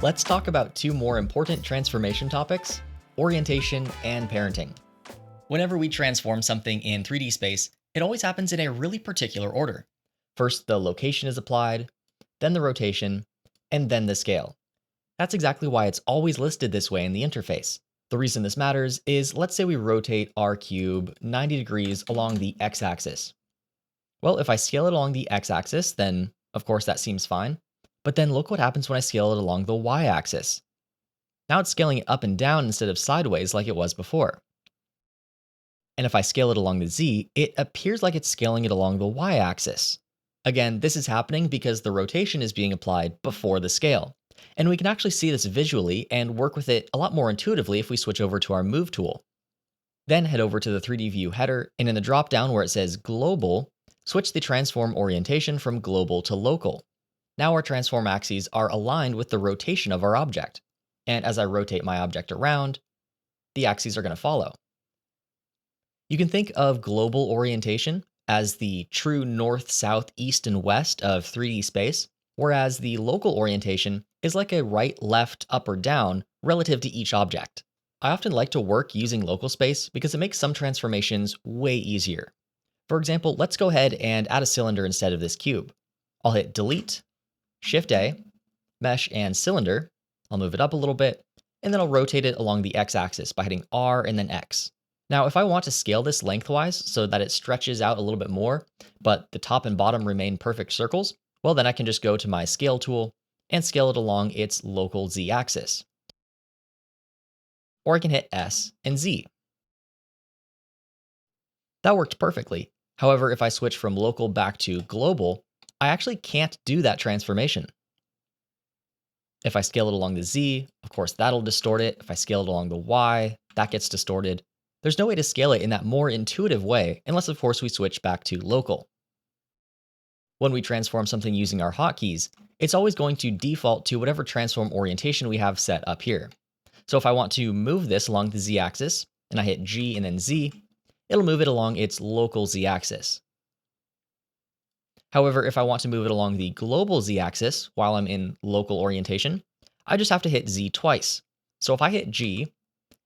Let's talk about two more important transformation topics, orientation and parenting. Whenever we transform something in 3D space, it always happens in a really particular order. First, the location is applied, then the rotation, and then the scale. That's exactly why it's always listed this way in the interface. The reason this matters is, let's say we rotate our cube 90 degrees along the x-axis. Well, if I scale it along the x-axis, then of course that seems fine. But then look what happens when I scale it along the y-axis. Now it's scaling it up and down instead of sideways like it was before. And if I scale it along the z, it appears like it's scaling it along the y-axis. Again, this is happening because the rotation is being applied before the scale. And we can actually see this visually and work with it a lot more intuitively if we switch over to our Move tool. Then head over to the 3D View header, and in the drop-down where it says Global, switch the transform orientation from global to local. Now our transform axes are aligned with the rotation of our object. And as I rotate my object around, the axes are going to follow. You can think of global orientation as the true north, south, east, and west of 3D space, whereas the local orientation is like a right, left, up, or down relative to each object. I often like to work using local space because it makes some transformations way easier. For example, let's go ahead and add a cylinder instead of this cube. I'll hit Delete, Shift A, Mesh, and Cylinder. I'll move it up a little bit, and then I'll rotate it along the x-axis by hitting R and then X. Now, if I want to scale this lengthwise so that it stretches out a little bit more, but the top and bottom remain perfect circles, well, then I can just go to my Scale tool and scale it along its local z-axis. Or I can hit S and Z. That worked perfectly. However, if I switch from local back to global, I actually can't do that transformation. If I scale it along the Z, of course that'll distort it. If I scale it along the Y, that gets distorted. There's no way to scale it in that more intuitive way, unless of course we switch back to local. When we transform something using our hotkeys, it's always going to default to whatever transform orientation we have set up here. So if I want to move this along the z-axis, and I hit G and then Z, it'll move it along its local z-axis. However, if I want to move it along the global z-axis while I'm in local orientation, I just have to hit Z twice. So if I hit G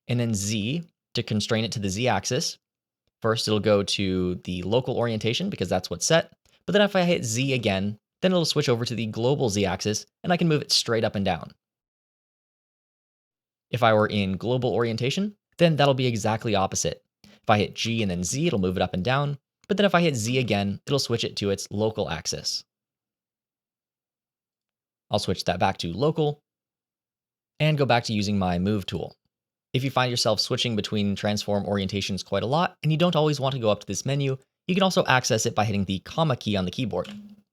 and then Z to constrain it to the z-axis, first it'll go to the local orientation because that's what's set, but then if I hit Z again, then it'll switch over to the global z-axis and I can move it straight up and down. If I were in global orientation, then that'll be exactly opposite. If I hit G and then Z, it'll move it up and down, but then if I hit Z again, it'll switch it to its local axis. I'll switch that back to local and go back to using my Move tool. If you find yourself switching between transform orientations quite a lot and you don't always want to go up to this menu, you can also access it by hitting the comma key on the keyboard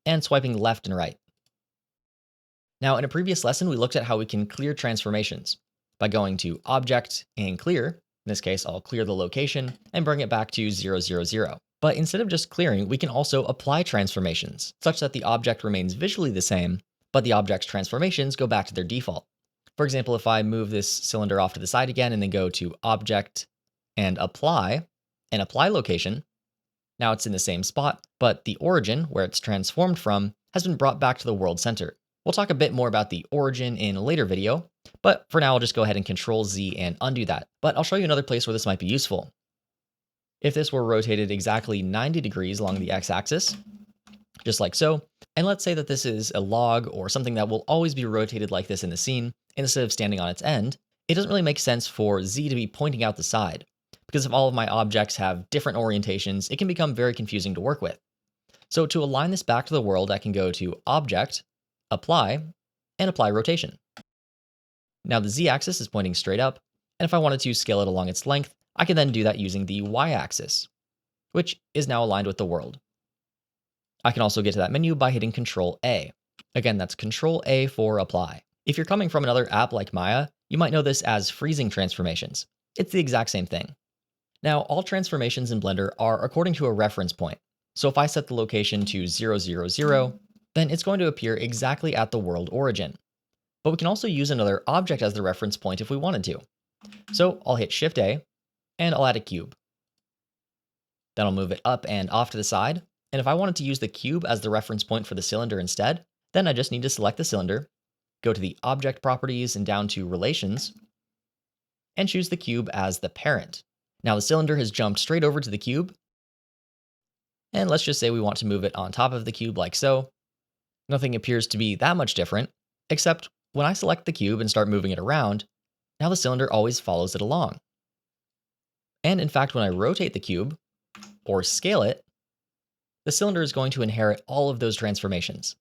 and swiping left and right. Now, in a previous lesson, we looked at how we can clear transformations by going to Object and Clear. In this case, I'll clear the location and bring it back to 0, 0, 0. But instead of just clearing, we can also apply transformations such that the object remains visually the same, but the object's transformations go back to their default. For example, if I move this cylinder off to the side again and then go to Object and Apply Location, now it's in the same spot, but the origin, where it's transformed from, has been brought back to the world center. We'll talk a bit more about the origin in a later video, but for now I'll just go ahead and Ctrl Z and undo that. But I'll show you another place where this might be useful. If this were rotated exactly 90 degrees along the x-axis, just like so, and let's say that this is a log or something that will always be rotated like this in the scene, instead of standing on its end, it doesn't really make sense for Z to be pointing out the side, because if all of my objects have different orientations, it can become very confusing to work with. So to align this back to the world, I can go to Object, Apply, and Apply Rotation. Now the Z-axis is pointing straight up, and if I wanted to scale it along its length, I can then do that using the Y-axis, which is now aligned with the world. I can also get to that menu by hitting Ctrl A. Again, that's Ctrl A for Apply. If you're coming from another app like Maya, you might know this as freezing transformations. It's the exact same thing. Now, all transformations in Blender are according to a reference point. So if I set the location to 0, 0, 0, then it's going to appear exactly at the world origin. But we can also use another object as the reference point if we wanted to. So I'll hit Shift A, and I'll add a cube. Then I'll move it up and off to the side. And if I wanted to use the cube as the reference point for the cylinder instead, then I just need to select the cylinder, go to the object properties and down to relations, and choose the cube as the parent. Now the cylinder has jumped straight over to the cube, and let's just say we want to move it on top of the cube like so. Nothing appears to be that much different, except when I select the cube and start moving it around, now the cylinder always follows it along. And in fact, when I rotate the cube, or scale it, the cylinder is going to inherit all of those transformations.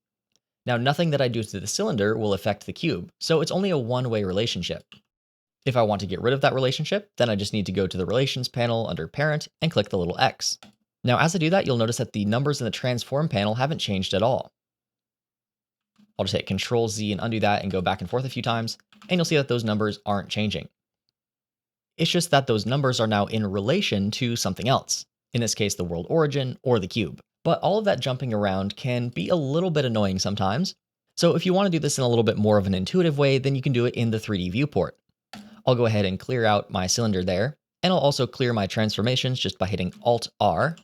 Now, nothing that I do to the cylinder will affect the cube, so it's only a one-way relationship. If I want to get rid of that relationship, then I just need to go to the Relations panel under Parent and click the little X. Now, as I do that, you'll notice that the numbers in the Transform panel haven't changed at all. I'll just hit Ctrl Z and undo that and go back and forth a few times, and you'll see that those numbers aren't changing. It's just that those numbers are now in relation to something else, in this case the world origin or the cube. But all of that jumping around can be a little bit annoying sometimes, so if you want to do this in a little bit more of an intuitive way, then you can do it in the 3D viewport. I'll go ahead and clear out my cylinder there, and I'll also clear my transformations just by hitting Alt-R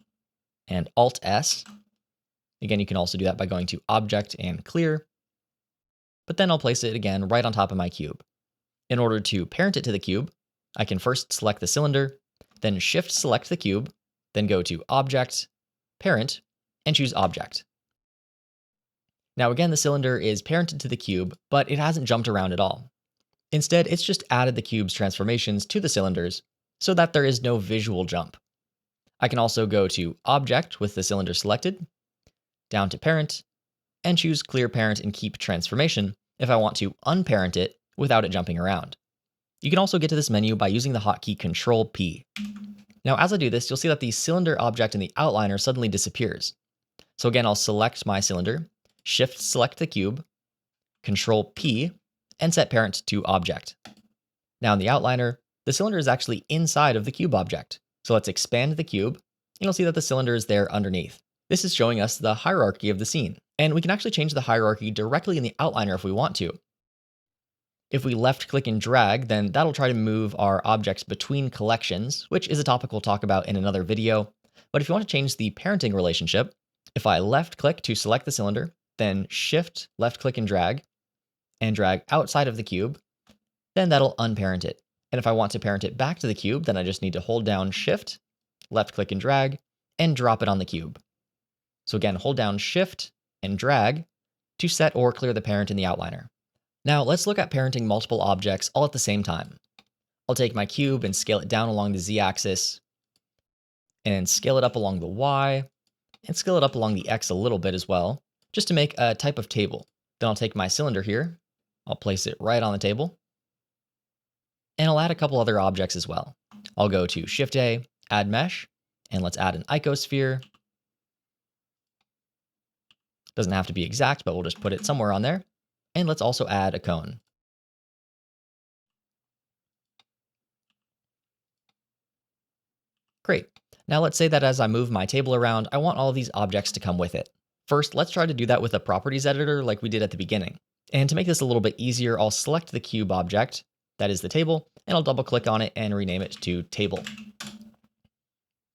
and Alt-S. Again, you can also do that by going to Object and Clear, but then I'll place it again right on top of my cube. In order to parent it to the cube, I can first select the cylinder, then Shift select the cube, then go to Object, Parent, and choose Object. Now again, the cylinder is parented to the cube, but it hasn't jumped around at all. Instead, it's just added the cube's transformations to the cylinders so that there is no visual jump. I can also go to Object with the cylinder selected, down to Parent, and choose Clear Parent and Keep Transformation if I want to unparent it without it jumping around. You can also get to this menu by using the hotkey Ctrl P. Now as I do this, you'll see that the cylinder object in the outliner suddenly disappears. So again, I'll select my cylinder, Shift select the cube, Ctrl P, and set parent to object. Now in the outliner, the cylinder is actually inside of the cube object. So let's expand the cube, and you'll see that the cylinder is there underneath. This is showing us the hierarchy of the scene, and we can actually change the hierarchy directly in the outliner if we want to. If we left click and drag, then that'll try to move our objects between collections, which is a topic we'll talk about in another video. But if you want to change the parenting relationship, if I left click to select the cylinder, then Shift left click and drag outside of the cube, then that'll unparent it. And if I want to parent it back to the cube, then I just need to hold down Shift, left click and drop it on the cube. So again, hold down Shift and drag to set or clear the parent in the outliner. Now let's look at parenting multiple objects all at the same time. I'll take my cube and scale it down along the Z-axis, and scale it up along the Y, and scale it up along the X a little bit as well, just to make a type of table. Then I'll take my cylinder here, I'll place it right on the table, and I'll add a couple other objects as well. I'll go to Shift A, Add Mesh, and let's add an icosphere. Doesn't have to be exact, but we'll just put it somewhere on there. And let's also add a cone. Great. Now let's say that as I move my table around, I want all of these objects to come with it. First, let's try to do that with a properties editor like we did at the beginning. And to make this a little bit easier, I'll select the cube object, that is the table, and I'll double click on it and rename it to table.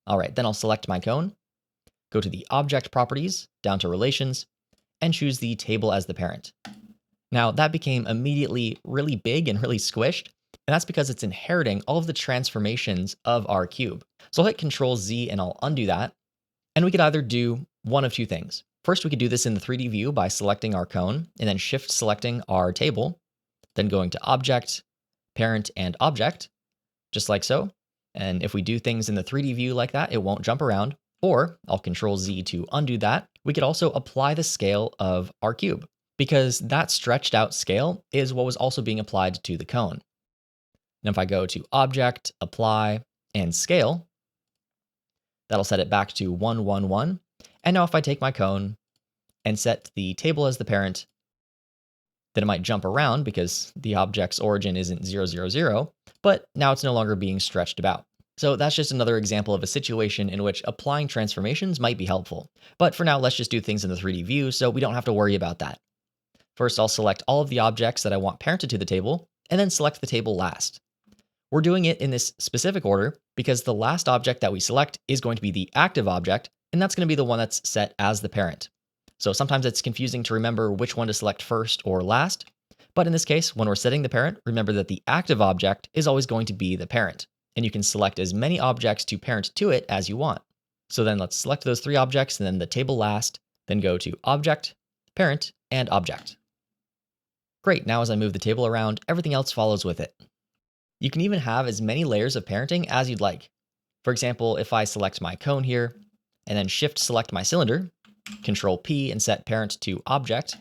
All right, then I'll select my cone, go to the object properties, down to relations, and choose the table as the parent. Now that became immediately really big and really squished, and that's because it's inheriting all of the transformations of our cube. So I'll hit Ctrl Z and I'll undo that. And we could either do one of two things. First, we could do this in the 3D view by selecting our cone and then shift selecting our table, then going to Object, Parent, and Object, just like so. And if we do things in the 3D view like that, it won't jump around. Or I'll Ctrl Z to undo that. We could also apply the scale of our cube, because that stretched out scale is what was also being applied to the cone. Now if I go to Object, Apply, and Scale, that'll set it back to 1, 1, 1. And now if I take my cone and set the table as the parent, then it might jump around because the object's origin isn't 0, 0, 0, but now it's no longer being stretched about. So that's just another example of a situation in which applying transformations might be helpful. But for now, let's just do things in the 3D view so we don't have to worry about that. First, I'll select all of the objects that I want parented to the table, and then select the table last. We're doing it in this specific order because the last object that we select is going to be the active object, and that's going to be the one that's set as the parent. So sometimes it's confusing to remember which one to select first or last, But in this case, when we're setting the parent, remember that the active object is always going to be the parent, and you can select as many objects to parent to it as you want. So then let's select those 3 objects and then the table last, then go to Object, Parent, and Object. Great, now as I move the table around, everything else follows with it. You can even have as many layers of parenting as you'd like. For example, if I select my cone here, and then Shift select my cylinder, Ctrl P and set parent to Object,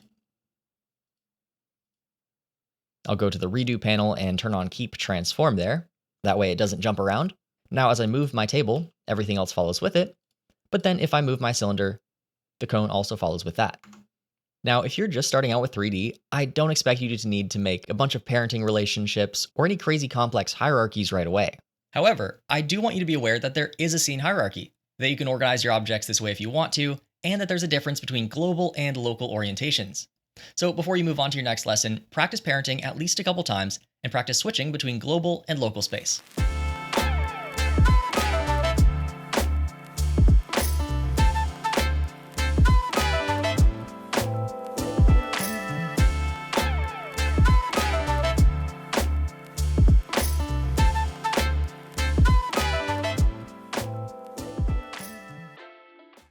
I'll go to the Redo panel and turn on Keep Transform there. That way it doesn't jump around. Now as I move my table, everything else follows with it. But then if I move my cylinder, the cone also follows with that. Now, if you're just starting out with 3D, I don't expect you to need to make a bunch of parenting relationships or any crazy complex hierarchies right away. However, I do want you to be aware that there is a scene hierarchy, that you can organize your objects this way if you want to, and that there's a difference between global and local orientations. So before you move on to your next lesson, practice parenting at least a couple times and practice switching between global and local space.